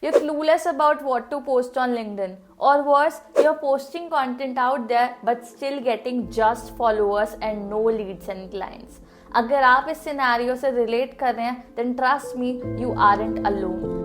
You're clueless about what to post on LinkedIn. Or worse, you're posting content out there but still getting just followers and no leads and clients. अगर आप इस scenario से relate कर रहे हैं, then trust me, you aren't alone.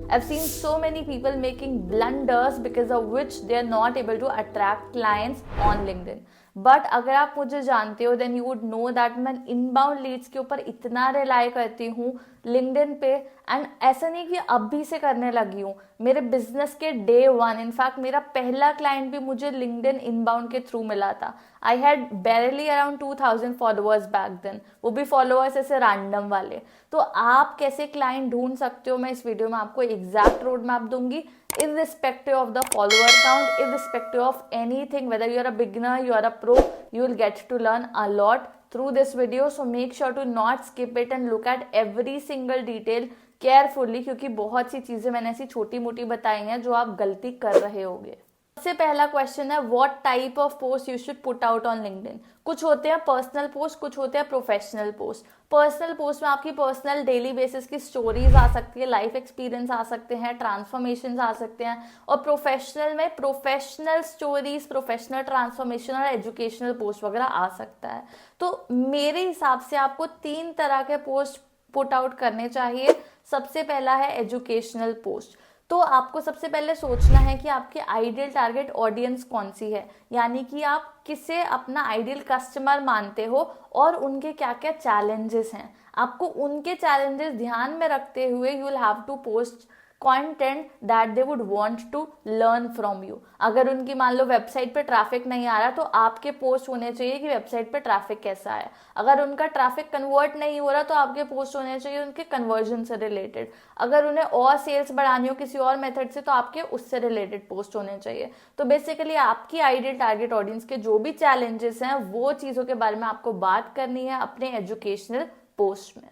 I've seen so many people making blunders because of which they are not able to attract clients on LinkedIn. But अगर आप मुझे जानते हो then you would know that मैं inbound leads के ऊपर इतना rely करती हूँ लिंक्डइन पे, एंड ऐसा नहीं कि अभी से करने लगी हूँ, मेरे बिजनेस के डे वन, इनफैक्ट मेरा पहला क्लाइंट भी मुझे लिंक्डइन इनबाउंड के थ्रू मिला था. I had barely around 2000 followers back then, वो भी फॉलोअर्स ऐसे रैंडम वाले. तो आप कैसे क्लाइंट ढूंढ सकते हो, मैं इस वीडियो में आपको एग्जैक्ट रोड मैप दूंगी, irrespective of the follower count, irrespective of anything, whether you are a beginner, you are a pro, you will get to learn a lot through this video. So make sure to not skip it and look at every single detail carefully, क्योंकि बहुत सी चीजें मैंने ऐसी छोटी मोटी बताई हैं जो आप गलती कर रहे होगे. सबसे पहला क्वेश्चन है what type of post you should put out on LinkedIn. कुछ होते हैं पर्सनल पोस्ट, कुछ होते हैं प्रोफेशनल पोस्ट. पर्सनल पोस्ट में आपकी पर्सनल डेली बेसिस की स्टोरीज आ सकती है, लाइफ एक्सपीरियंस आ सकते हैं, ट्रांसफॉर्मेशन आ सकते हैं. और प्रोफेशनल में प्रोफेशनल स्टोरीज, प्रोफेशनल ट्रांसफॉर्मेशन और एजुकेशनल पोस्ट वगैरह आ सकता है. तो मेरे हिसाब से आपको 3 तरह के पोस्ट पुट आउट करने चाहिए. सबसे पहला है एजुकेशनल पोस्ट. तो आपको सबसे पहले सोचना है कि आपके आइडियल टारगेट ऑडियंस कौन सी है, यानी कि आप किसे अपना आइडियल कस्टमर मानते हो और उनके क्या क्या चैलेंजेस हैं. आपको उनके चैलेंजेस ध्यान में रखते हुए you will have to post content that they would want to learn from you. अगर उनकी मान लो वेबसाइट पे ट्रैफिक नहीं आ रहा तो आपके पोस्ट होने चाहिए कि वेबसाइट पे ट्रैफिक कैसा है. अगर उनका ट्रैफिक कन्वर्ट नहीं हो रहा तो आपके पोस्ट होने चाहिए उनके कन्वर्जन से रिलेटेड. अगर उन्हें और सेल्स बढ़ानी हो किसी और मेथड से तो आपके उससे रिलेटेड पोस्ट होने चाहिए. तो बेसिकली आपकी आइडियल टारगेट ऑडियंस के जो भी चैलेंजेस हैं वो चीज़ों के बारे में आपको बात करनी है अपने एजुकेशनल पोस्ट में.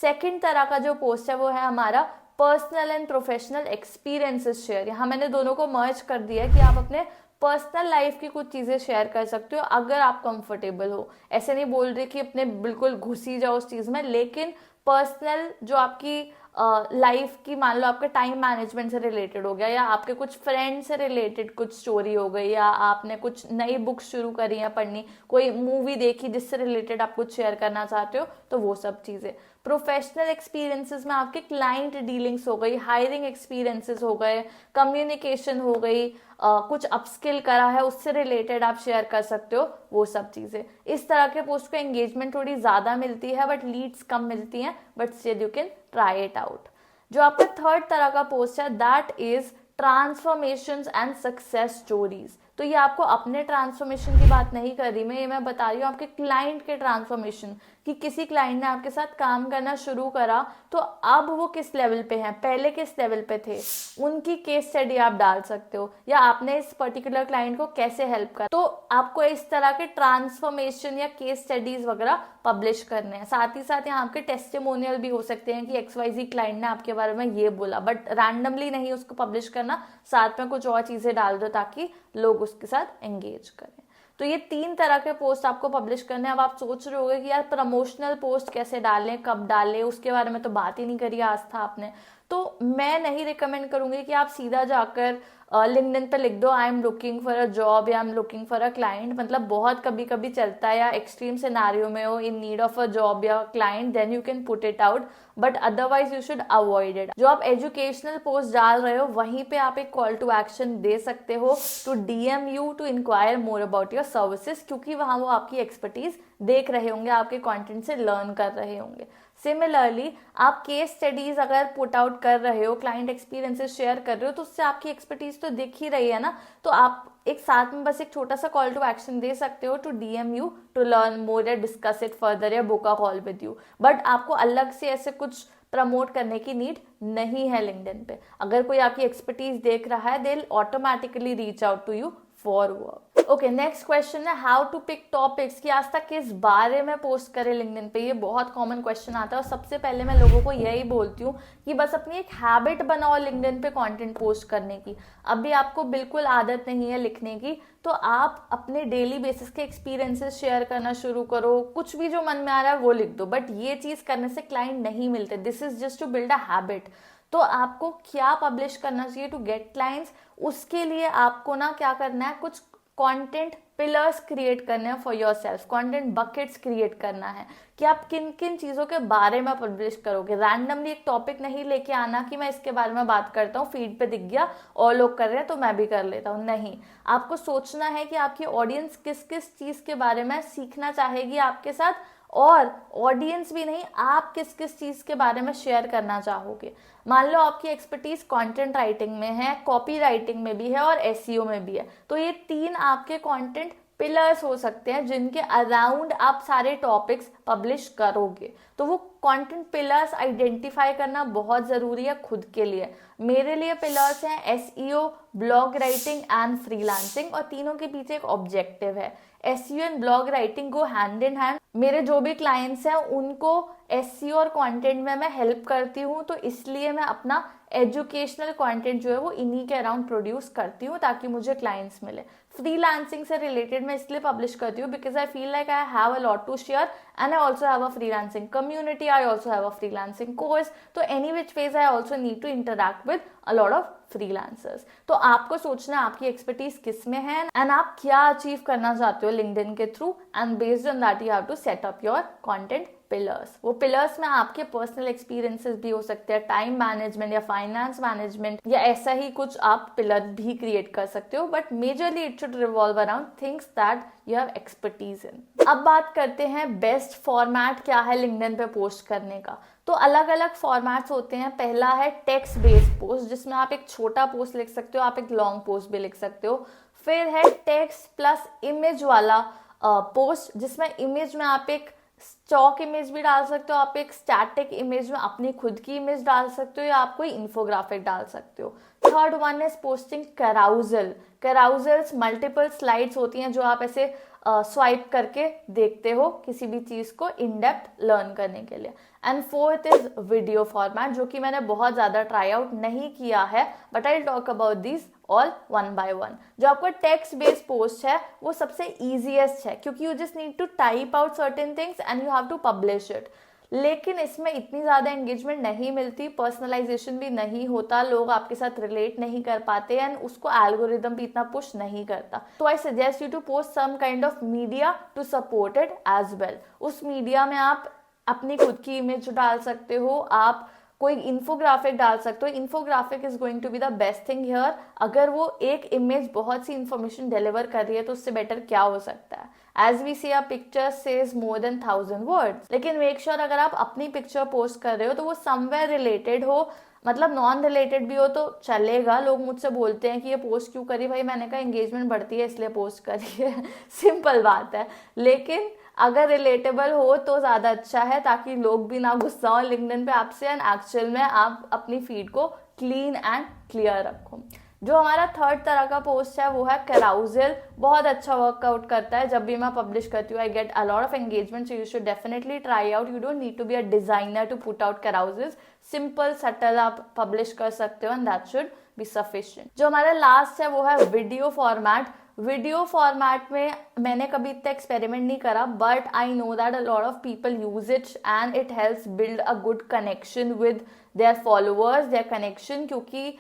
सेकेंड तरह का जो पोस्ट है वो है हमारा personal and professional experiences share. यहाँ मैंने दोनों को मर्ज कर दिया कि आप अपने पर्सनल लाइफ की कुछ चीज़ें शेयर कर सकते हो अगर आप कंफर्टेबल हो. ऐसे नहीं बोल रहे कि अपने बिल्कुल घुसी जाओ उस चीज़ में, लेकिन पर्सनल जो आपकी लाइफ की, मान लो आपके टाइम मैनेजमेंट से रिलेटेड हो गया, या आपके कुछ फ्रेंड से रिलेटेड कुछ स्टोरी हो गई, या आपने कुछ नई बुक्स शुरू करी हैं पढ़नी, कोई मूवी देखी जिससे रिलेटेड आप कुछ शेयर करना चाहते हो, तो वो सब चीज़ें. प्रोफेशनल एक्सपीरियंसेस में आपके क्लाइंट डीलिंग्स हो गई, हायरिंग एक्सपीरियंसेस हो गए, कम्युनिकेशन हो गई, कुछ अपस्किल करा है उससे रिलेटेड आप शेयर कर सकते हो, वो सब चीज़ें. इस तरह के पोस्ट को एंगेजमेंट थोड़ी ज़्यादा मिलती है बट लीड्स कम मिलती हैं, but still you can try it out. जो आपका थर्ड तरह का पोस्ट है that is transformations and success stories. तो ये आपको अपने ट्रांसफॉर्मेशन की बात नहीं कर रही मैं बता रही हूँ आपके क्लाइंट के ट्रांसफॉर्मेशन, कि किसी क्लाइंट ने आपके साथ काम करना शुरू करा तो अब वो किस लेवल पे हैं, पहले किस लेवल पे थे, उनकी केस स्टडी आप डाल सकते हो, या आपने इस पर्टिकुलर क्लाइंट को कैसे हेल्प करा. तो आपको इस तरह के ट्रांसफॉर्मेशन या केस स्टडीज वगैरह पब्लिश करने हैं. साथ ही साथ यहाँ आपके टेस्टिमोनियल भी हो सकते हैं कि XYZ क्लाइंट ने आपके बारे में ये बोला, बट रैंडमली नहीं उसको पब्लिश करना, साथ में कुछ और चीज़ें डाल दो ताकि लोग उसके साथ एंगेज करें. तो ये 3 तरह के पोस्ट आपको पब्लिश करने हैं. अब आप सोच रहे होगे कि यार प्रमोशनल पोस्ट कैसे डालें, कब डालें, उसके बारे में तो बात ही नहीं करी आज था आपने. तो मैं नहीं रिकमेंड करूंगी कि आप सीधा जाकर लिंक्डइन पे लिख दो I am looking for a job या I am looking for a client. मतलब बहुत कभी कभी चलता है, या एक्सट्रीम सिनेरियो में हो in need of a job या client, then you can put it out, but otherwise you should avoid it. जो आप एजुकेशनल पोस्ट डाल रहे हो वहीं पे आप एक कॉल टू एक्शन दे सकते हो to DM you to inquire more about your services, क्योंकि वहाँ वो आपकी एक्सपर्टीज देख रहे होंगे, आपके कंटेंट से लर्न कर रहे होंगे. सिमिलरली आप केस स्टडीज अगर पुट आउट कर रहे हो, क्लाइंट एक्सपीरियंसेस शेयर कर रहे हो, तो उससे आपकी एक्सपर्टीज तो दिख ही रही है ना. तो आप एक साथ में बस एक छोटा सा कॉल टू एक्शन दे सकते हो to DM you to learn more या डिस्कस इट फर्दर या book a call with you. But आपको अलग से ऐसे कुछ प्रमोट करने की नीड नहीं है लिंक्डइन पे. अगर कोई आपकी एक्सपर्टीज देख रहा है they will automatically reach out to you for work. Okay, next question है हाउ टू पिक टॉपिक्स, कि आज तक किस बारे में पोस्ट करें लिंक्डइन पे। ये बहुत कॉमन क्वेश्चन आता है और सबसे पहले मैं लोगों को यही बोलती हूँ कि बस अपनी एक हैबिट बनाओ लिंक्डइन पे कंटेंट पोस्ट करने की। अभी आपको बिल्कुल आदत नहीं है लिखने की, तो आप अपने डेली बेसिस के एक्सपीरियंसेस शेयर करना शुरू करो, कुछ भी जो मन में आ रहा है वो लिख दो। बट ये चीज करने से क्लाइंट नहीं मिलते, this is just to build a habit. तो आपको क्या पब्लिश करना चाहिए टू गेट क्लाइंट्स, उसके लिए आपको ना क्या करना है, कुछ कंटेंट पिलर्स क्रिएट करने हैं for your self, content buckets create करना है कि आप किन किन चीज़ों के बारे में पब्लिश करोगे। रैंडमली एक टॉपिक नहीं लेके आना कि मैं इसके बारे में बात करता हूँ, फीड पे दिख गया और लोग कर रहे हैं तो मैं भी कर लेता हूँ। नहीं, आपको सोचना है कि आपकी ऑडियंस किस किस चीज़ के बारे में सीखना चाहेगी आपके साथ, और ऑडियंस भी नहीं, आप किस किस चीज़ के बारे में शेयर करना चाहोगे। मान लो आपकी एक्सपर्टीज कंटेंट राइटिंग में है, कॉपी राइटिंग में भी है और एसईओ में भी है, तो ये 3 आपके कंटेंट पिलर्स हो सकते हैं जिनके अराउंड आप सारे टॉपिक्स पब्लिश करोगे। तो वो कंटेंट पिलर्स आइडेंटिफाई करना बहुत ज़रूरी है खुद के लिए। मेरे लिए पिलर्स हैं SEO, blog writing and freelancing, और तीनों के पीछे एक ऑब्जेक्टिव है। SEO and blog writing go hand in hand. मेरे जो भी क्लाइंट्स हैं उनको एसईओ और कंटेंट में मैं हेल्प करती हूँ, तो इसलिए मैं अपना एजुकेशनल कंटेंट जो है वो इन्हीं के अराउंड प्रोड्यूस करती हूँ ताकि मुझे क्लाइंट्स मिले। फ्रीलांसिंग से रिलेटेड मैं इसलिए पब्लिश करती हूँ because I feel like I have a lot to share and I also have a freelancing community, I also have a freelancing course, तो any which ways I also need to interact with a lot of freelancers. तो आपको सोचना है आपकी expertise किस में है and आप क्या अचीव करना चाहते हो लिंक्डइन के through, and based on that you have to set up your content pillars. वो पिलर्स में आपके पर्सनल एक्सपीरियंसेस भी हो सकते हैं, टाइम मैनेजमेंट या फाइनेंस मैनेजमेंट या ऐसा ही कुछ आप पिलर भी क्रिएट कर सकते हो, but majorly it should revolve around things that you have expertise in. अब बात करते हैं बेस्ट फॉर्मेट क्या है लिंक्डइन पे पोस्ट करने का। तो अलग अलग फॉर्मेट्स होते हैं। पहला है टेक्स्ट बेस्ड पोस्ट, जिसमें आप एक छोटा पोस्ट लिख सकते हो, आप एक लॉन्ग पोस्ट भी लिख सकते हो। फिर है टेक्स्ट प्लस इमेज वाला पोस्ट, जिसमें इमेज में आप एक स्टॉक इमेज भी डाल सकते हो, आप एक स्टैटिक इमेज में अपनी खुद की इमेज डाल सकते हो, या आप कोई इन्फोग्राफिक डाल सकते हो। Third one is posting carousel. Carousels multiple slides होती हैं जो आप ऐसे स्वाइप करके देखते हो किसी भी चीज को इन डेप्थ लर्न करने के लिए। And fourth is video format, जो कि मैंने बहुत ज्यादा ट्राई आउट नहीं किया है, but I talk about this all one by one. जो आपका टेक्स्ट बेस्ड पोस्ट है वो सबसे इजीएस्ट है, क्योंकि you just need to type out certain things and you have to publish it. लेकिन इसमें इतनी ज़्यादा एंगेजमेंट नहीं मिलती, पर्सनलाइजेशन भी नहीं होता, लोग आपके साथ रिलेट नहीं कर पाते एंड उसको एल्गोरिदम भी इतना पुश नहीं करता। तो I suggest you to post some kind of media to support it as well. उस मीडिया में आप अपनी खुद की इमेज डाल सकते हो, आप कोई इन्फोग्राफिक डाल सकते हो। Infographic is going to be the best thing here. अगर वो एक इमेज बहुत सी इंफॉर्मेशन डिलीवर कर रही है तो उससे बेटर क्या हो सकता है। As we see, a picture says more than 1000 words. लेकिन मेक श्योर अगर आप अपनी पिक्चर पोस्ट कर रहे हो तो वो समवेयर रिलेटेड हो, मतलब नॉन रिलेटेड भी हो तो चलेगा। लोग मुझसे बोलते हैं कि ये पोस्ट क्यों करी, भाई मैंने कहा एंगेजमेंट बढ़ती है इसलिए पोस्ट करी है सिंपल बात है। लेकिन अगर रिलेटेबल हो तो ज़्यादा अच्छा है, ताकि लोग भी ना गुस्सा हो लिंक्डइन पे आपसे एंड एक्चुअल में आप अपनी फीड को क्लीन एंड क्लियर रखो। जो हमारा थर्ड तरह का पोस्ट है वो है कैराउजल। बहुत अच्छा वर्कआउट करता है। जब भी मैं पब्लिश करती हूँ I get a lot of engagement, so you should definitely try out. You don't need to be a designer to put out carousels, simple subtle आप पब्लिश कर सकते हो and that should be sufficient. जो हमारा last है वो है video format. Video format में मैंने कभी इतना एक्सपेरिमेंट नहीं करा, but I know that a lot of people use it and it helps build a good connection with their followers, their connection, क्योंकि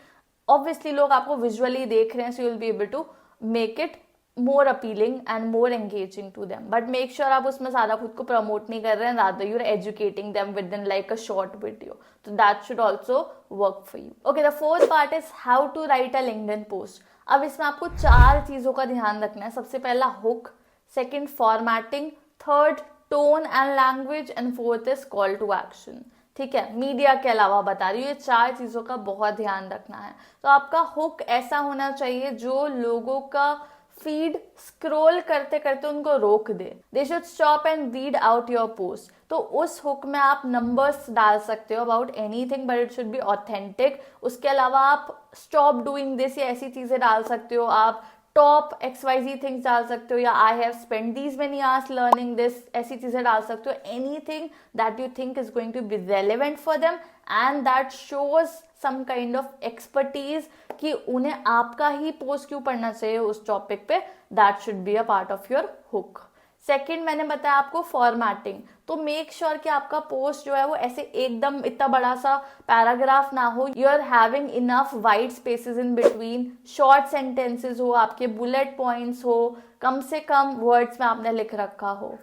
ऑब्वियसली लोग आपको विजुअली देख रहे हैं, so you will be able to make it more appealing and more engaging to them. But make sure आप उसमें ज़्यादा खुद को प्रमोट नहीं कर रहे हैं, rather you are educating them with in like a short video, तो that should also work for you. Okay, the fourth part is how to write a LinkedIn post. अब इसमें आपको 4 चीज़ों का ध्यान रखना है। सबसे पहला hook, second formatting, third tone and language and fourth is call to action. ठीक है, मीडिया के अलावा बता रही हूँ, ये 4 चीज़ों का बहुत ध्यान रखना है। तो आपका हुक ऐसा होना चाहिए जो लोगों का फीड स्क्रॉल करते करते उनको रोक दे। They should stop and read out your post. तो उस हुक में आप नंबर्स डाल सकते हो about anything, but it should be authentic. उसके अलावा आप स्टॉप डूइंग दिस या ऐसी चीज़ें डाल सकते हो, आप टॉप XYZ थिंग्स डाल सकते हो, या I have spend these many hours learning this, ऐसी चीजें डाल सकते हो. Anything that you think is going to be relevant for them and that shows some kind of expertise कि उन्हें आपका ही पोस्ट क्यों पढ़ना चाहिए उस टॉपिक पे. That should be a part of your hook. Second मैंने बताया आपको फॉर्मेटिंग. तो मेक श्योर कि आपका पोस्ट जो है वो ऐसे एकदम इतना बड़ा सा पैराग्राफ ना हो. You are having enough white spaces in between, short sentences हो, आपके बुलेट पॉइंट्स हो, कम से कम वर्ड्स में आपने लिख रखा हो.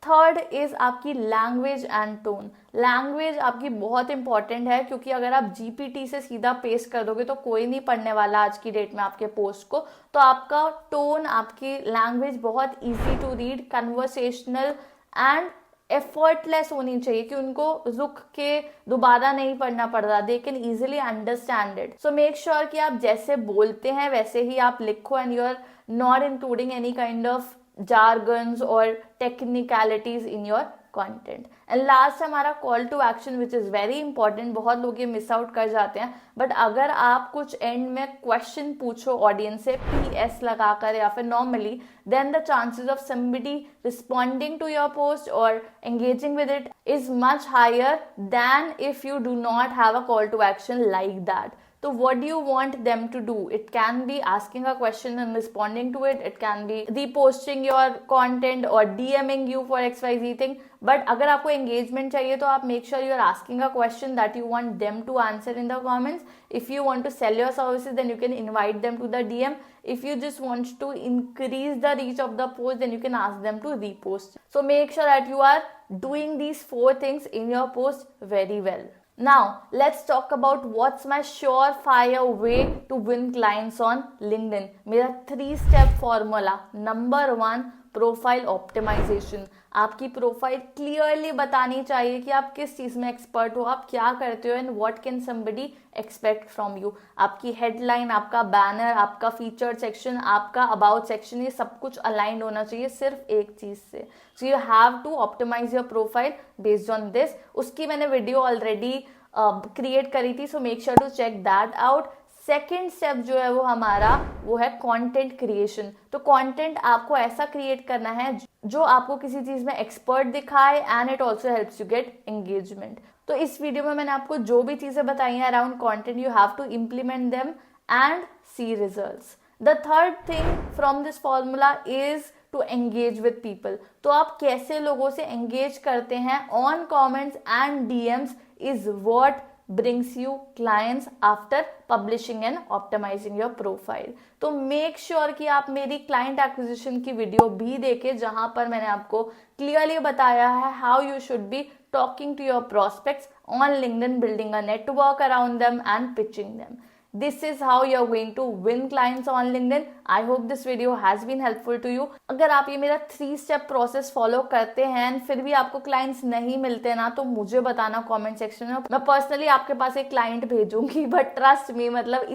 थर्ड इज आपकी लैंग्वेज एंड टोन. लैंग्वेज आपकी बहुत इंपॉर्टेंट है, क्योंकि अगर आप जीपीटी से सीधा पेस्ट कर दोगे तो कोई नहीं पढ़ने वाला आज की डेट में आपके पोस्ट को. तो आपका टोन, आपकी लैंग्वेज बहुत easy to read, conversational and effortless होनी चाहिए कि उनको रुक के दोबारा नहीं पढ़ना पड़ रहा. They can easily understand it. So make sure कि आप जैसे बोलते हैं वैसे ही आप लिखो and you are not including any kind of jargons or technicalities in your content. And last है हमारा call to action which is very important. बहुत लोग ये मिस आउट कर जाते हैं, बट अगर आप कुछ एंड में क्वेश्चन पूछो ऑडियंस से PS लगाकर या फिर normally, then the chances of somebody responding to your post or engaging with it is much higher than if you do not have a call to action like that. So what do you want them to do? It can be asking a question and responding to it. It can be reposting your content or DMing you for XYZ thing. But अगर आपको engagement चाहिए तो आप make sure you are asking a question that you want them to answer in the comments. If you want to sell your services, then you can invite them to the DM. If you just want to increase the reach of the post, then you can ask them to repost. So make sure that you are doing these 4 things in your post very well. Now, let's talk about what's my surefire way to win clients on LinkedIn. मेरा 3-step formula. Number 1, profile optimization. आपकी profile clearly बतानी चाहिए कि आप किस चीज में expert हो, आप क्या करते हो and what can somebody expect from you. आपकी हेडलाइन, आपका बैनर, आपका फीचर सेक्शन, आपका अबाउट सेक्शन, ये सब कुछ अलाइंड होना चाहिए सिर्फ एक चीज से. So you have to optimize your profile based on this. उसकी मैंने वीडियो ऑलरेडी क्रिएट करी थी, so make sure to check that out. Second step जो है वो हमारा वो है कंटेंट क्रिएशन. तो कंटेंट आपको ऐसा क्रिएट करना है जो आपको किसी चीज में एक्सपर्ट दिखाए and it also helps you get engagement. तो इस वीडियो में मैंने आपको जो भी चीजें बताई हैं around content, you have to implement them and see results. The third thing from this formula is to engage with people. तो आप कैसे लोगों से एंगेज करते हैं on comments and DMs is what brings you clients after publishing and optimizing your profile. तो make sure कि आप मेरी client acquisition की वीडियो भी देखें, जहां पर मैंने आपको क्लियरली बताया है how you should be talking to your prospects on LinkedIn, building a network around them and pitching them. This is how you are going to win clients on LinkedIn. I hope this video has been helpful to you. अगर आप ये मेरा 3-step process follow करते हैं फिर भी आपको clients नहीं मिलते ना, तो मुझे बताना कमेंट सेक्शन में. मैं पर्सनली आपके पास एक क्लाइंट भेजूंगी, बट ट्रस्ट मी, मतलब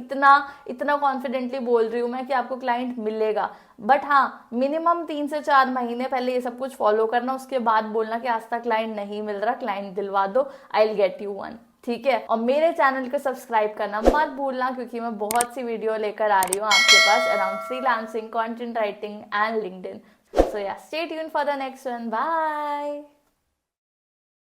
इतना कॉन्फिडेंटली बोल रही हूँ मैं कि आपको क्लाइंट मिलेगा. बट हाँ, मिनिमम 3 से 4 महीने पहले ये सब कुछ फॉलो करना, उसके बाद बोलना कि आज तक क्लाइंट नहीं मिल रहा, क्लाइंट दिलवा दो, I will get you one. ठीक है. और मेरे चैनल को सब्सक्राइब करना मत भूलना, क्योंकि मैं बहुत सी वीडियो लेकर आ रही हूँ आपके पास around freelancing, content writing and LinkedIn. So yeah, stay tuned for the next one. Bye.